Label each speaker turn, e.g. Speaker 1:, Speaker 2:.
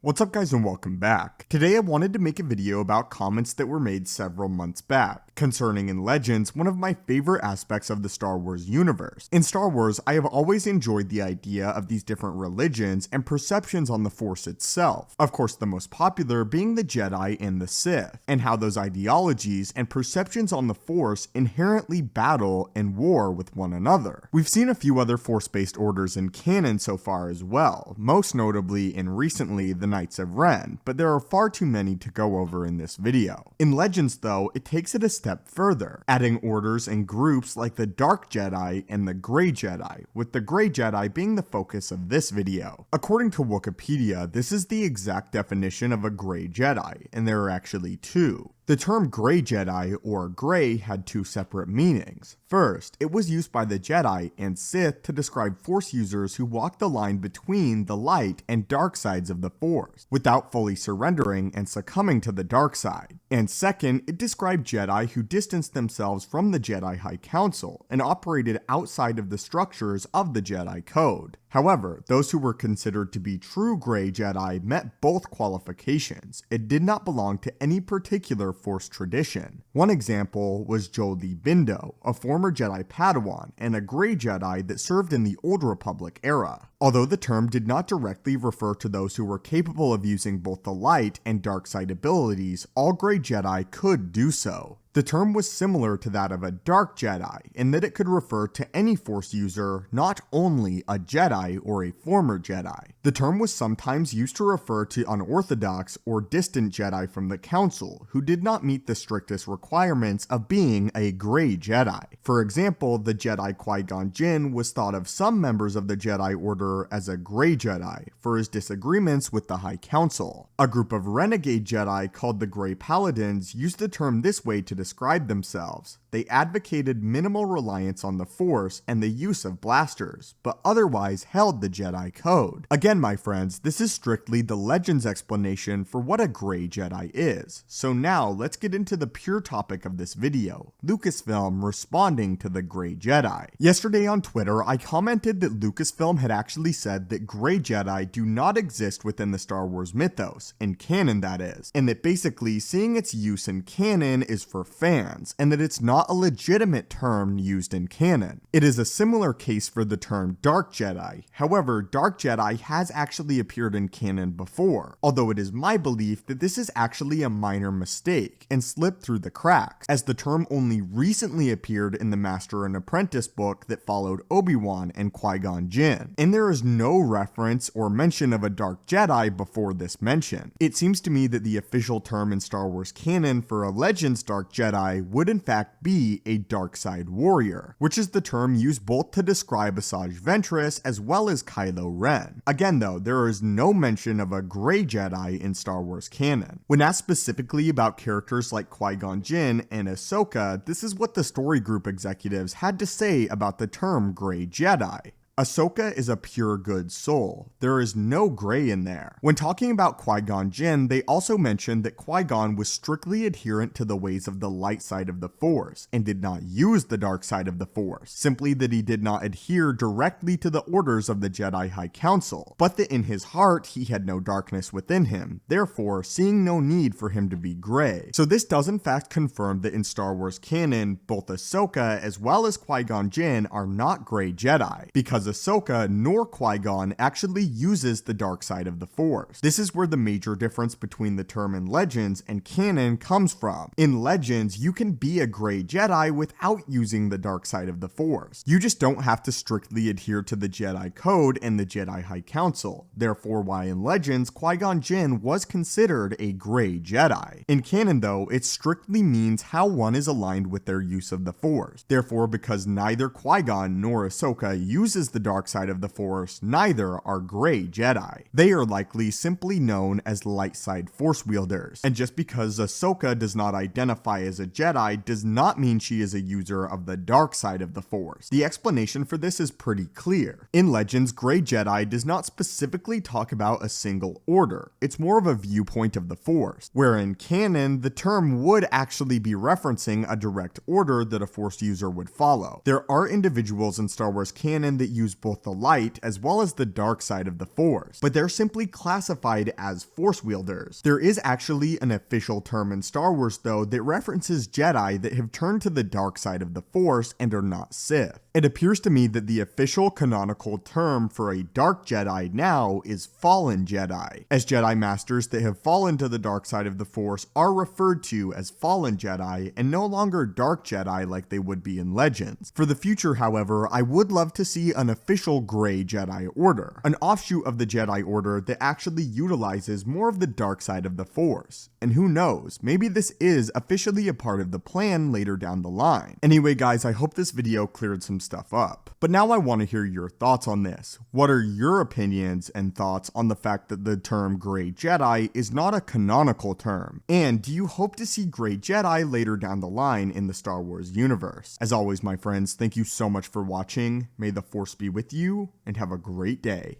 Speaker 1: What's up guys and welcome back. Today I wanted to make a video about comments that were made several months back, concerning in Legends, one of my favorite aspects of the Star Wars universe. In Star Wars, I have always enjoyed the idea of these different religions and perceptions on the Force itself. Of course, the most popular being the Jedi and the Sith, and how those ideologies and perceptions on the Force inherently battle and war with one another. We've seen a few other Force-based orders in canon so far as well, most notably and recently the Knights of Ren, but there are far too many to go over in this video. In Legends though, it takes it a step further, adding orders and groups like the Dark Jedi and the Grey Jedi, with the Grey Jedi being the focus of this video. According to Wikipedia, this is the exact definition of a Grey Jedi, and there are actually two. The term Grey Jedi, or Grey, had two separate meanings. First, it was used by the Jedi and Sith to describe Force users who walk the line between the light and dark sides of the Force, without fully surrendering and succumbing to the dark side. And second, it described Jedi who distanced themselves from the Jedi High Council and operated outside of the structures of the Jedi Code. However, those who were considered to be true Grey Jedi met both qualifications. It did not belong to any particular Force tradition. One example was Jolee Bindo, a former Jedi Padawan and a Grey Jedi that served in the Old Republic era. Although the term did not directly refer to those who were capable of using both the light and dark side abilities, all Grey Jedi could do so. The term was similar to that of a Dark Jedi in that it could refer to any Force user, not only a Jedi or a former Jedi. The term was sometimes used to refer to unorthodox or distant Jedi from the Council who did not meet the strictest requirements of being a Grey Jedi. For example, the Jedi Qui-Gon Jinn was thought of some members of the Jedi Order as a Grey Jedi for his disagreements with the High Council. A group of renegade Jedi called the Grey Paladins used the term this way to describe themselves. They advocated minimal reliance on the Force and the use of blasters, but otherwise held the Jedi Code. Again, my friends, this is strictly the Legends explanation for what a Grey Jedi is. So now let's get into the pure topic of this video, Lucasfilm responding to the Grey Jedi. Yesterday on Twitter, I commented that Lucasfilm had actually said that Grey Jedi do not exist within the Star Wars mythos, in canon that is, and that basically seeing its use in canon is for fans, and that it's not a legitimate term used in canon. It is a similar case for the term Dark Jedi. However, Dark Jedi has actually appeared in canon before, although it is my belief that this is actually a minor mistake and slipped through the cracks, as the term only recently appeared in the Master and Apprentice book that followed Obi-Wan and Qui-Gon Jinn, and there is no reference or mention of a Dark Jedi before this mention. It seems to me that the official term in Star Wars canon for a Legends Dark Jedi would in fact be a dark side warrior, which is the term used both to describe Asajj Ventress as well as Kylo Ren. Again though, there is no mention of a Grey Jedi in Star Wars canon. When asked specifically about characters like Qui-Gon Jinn and Ahsoka, this is what the story group executives had to say about the term Grey Jedi. Ahsoka is a pure good soul. There is no gray in there. When talking about Qui-Gon Jinn, they also mentioned that Qui-Gon was strictly adherent to the ways of the light side of the Force, and did not use the dark side of the Force, simply that he did not adhere directly to the orders of the Jedi High Council, but that in his heart he had no darkness within him, therefore seeing no need for him to be gray. So this does in fact confirm that in Star Wars canon, both Ahsoka as well as Qui-Gon Jinn are not Grey Jedi, because Ahsoka nor Qui-Gon actually uses the dark side of the Force. This is where the major difference between the term in Legends and canon comes from. In Legends, you can be a Grey Jedi without using the dark side of the Force. You just don't have to strictly adhere to the Jedi Code and the Jedi High Council. Therefore, why in Legends, Qui-Gon Jinn was considered a Grey Jedi. In canon though, it strictly means how one is aligned with their use of the Force. Therefore, because neither Qui-Gon nor Ahsoka uses the dark side of the Force, neither are Grey Jedi. They are likely simply known as light side Force wielders. And just because Ahsoka does not identify as a Jedi does not mean she is a user of the dark side of the Force. The explanation for this is pretty clear. In Legends, Grey Jedi does not specifically talk about a single order. It's more of a viewpoint of the Force, where in canon, the term would actually be referencing a direct order that a Force user would follow. There are individuals in Star Wars canon that use use both the light as well as the dark side of the Force, but they're simply classified as Force wielders. There is actually an official term in Star Wars though that references Jedi that have turned to the dark side of the Force and are not Sith. It appears to me that the official canonical term for a dark Jedi now is fallen Jedi, as Jedi Masters that have fallen to the dark side of the Force are referred to as fallen Jedi and no longer dark Jedi like they would be in Legends. For the future, however, I would love to see an official gray Jedi Order, an offshoot of the Jedi Order that actually utilizes more of the dark side of the Force. And who knows, maybe this is officially a part of the plan later down the line. Anyway guys, I hope this video cleared some stuff up. But now I want to hear your thoughts on this. What are your opinions and thoughts on the fact that the term Grey Jedi is not a canonical term? And do you hope to see Grey Jedi later down the line in the Star Wars universe? As always, my friends, thank you so much for watching. May the Force be with you, and have a great day.